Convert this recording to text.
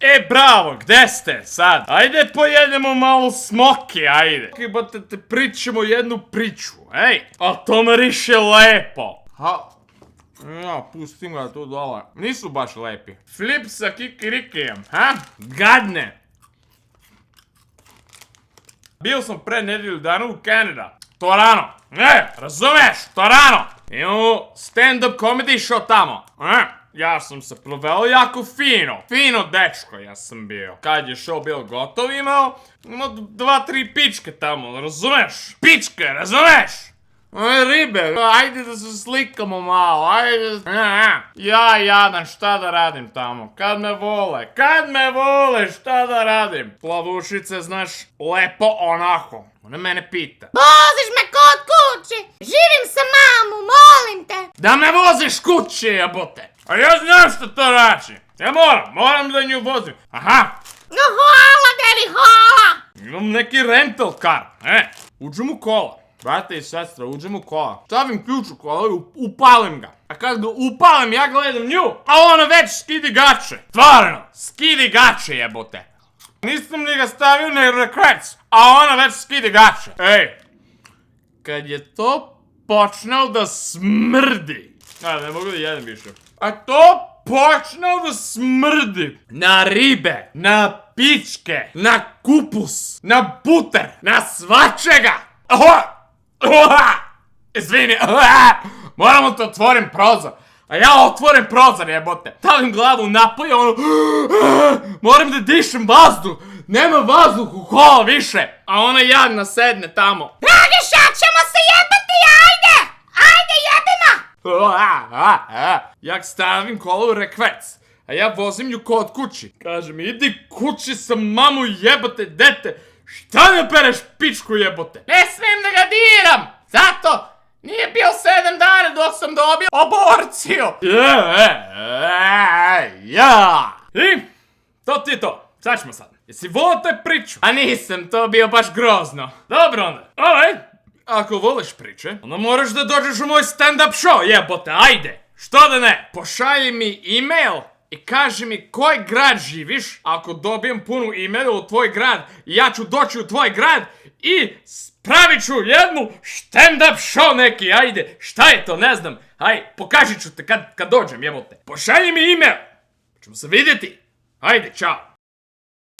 E, bravo, gde ste sad? Ajde pojedemo malo smoki, ajde. Jebote, te pričamo jednu priču, ej. A to miriše lepo. Ja, pustim ga tu dole. Nisu baš lepi. Flip sa kikirikijem, ha? Gadne. Bio sam pre nedelju dana u Kanada. Torano. Razumeš? Torano. Imamo stand-up comedy show tamo. Ja sam se proveo jako fino. Fino dečko ja sam bio. Kad je show bio gotov imao 2-3 pičke tamo, razumeš? Pičke, razumeš? Ribe, ajde da se slikamo malo, ajde. Ja jadan, šta da radim tamo? Kad me vole, šta da radim? Plavušice, znaš, lepo onako. Ona mene pita. Voziš me kod kuće, živim sa mamu, molim te. Da me voziš kuće, jebote. A ja znam što to znači. Ja moram da nju vozim. Aha. No hvala, Deri, hvala. Imam neki rental car. Uđem u kola. Brate i sestra, uđem u kola. Stavim ključ u kola i upalim ga. A kad ga upalim, ja gledam nju, a ona već skidi gače. Stvarno, skidi gače, jebote. Nisam ni ga stavio na rekrec, a ona već skidi gače. Ej, kad je to počneo da smrdi. Ne mogu da jedem više. A to počneo da smrdi na ribe, na pičke, na kupus, na buter, na svačega. Izvini, moramo da otvorim prozor. A ja otvorim prozor, jebote. Stavim glavu napolje, moram da dišem vazduh. Nema vazduh u kola više. A ona jadna sedne tamo. Dragiša, ćemo se jebati, ajde! Ajde, jebima! Ja stavim kola u rekvec. A ja vozim nju kod kući. Kaže mi, idi kući sa mamu jebote, dete. Šta ne pereš pičku jebote? Ne smijem da ga diram! Zato nije bio 7 dana dok sam dobio aborciju! I to ti je to. Sad ćemo sad. Jesi volao te priču? A nisam, to bio baš grozno. Dobro onda. Ako voliš priče, onda moraš da dođeš u moj stand-up show, jebote, ajde. Što da ne? Pošalji mi e-mail i kaži mi koji grad živiš. Ako dobijem punu e-maila u tvoj grad, ja ću doći u tvoj grad i spravit ću jednu stand-up show neki, ajde. Šta je to, ne znam. Ajde, pokažit ću te kad dođem, jebote. Pošalji mi e-mail. Ćemo se vidjeti. Ajde, čao.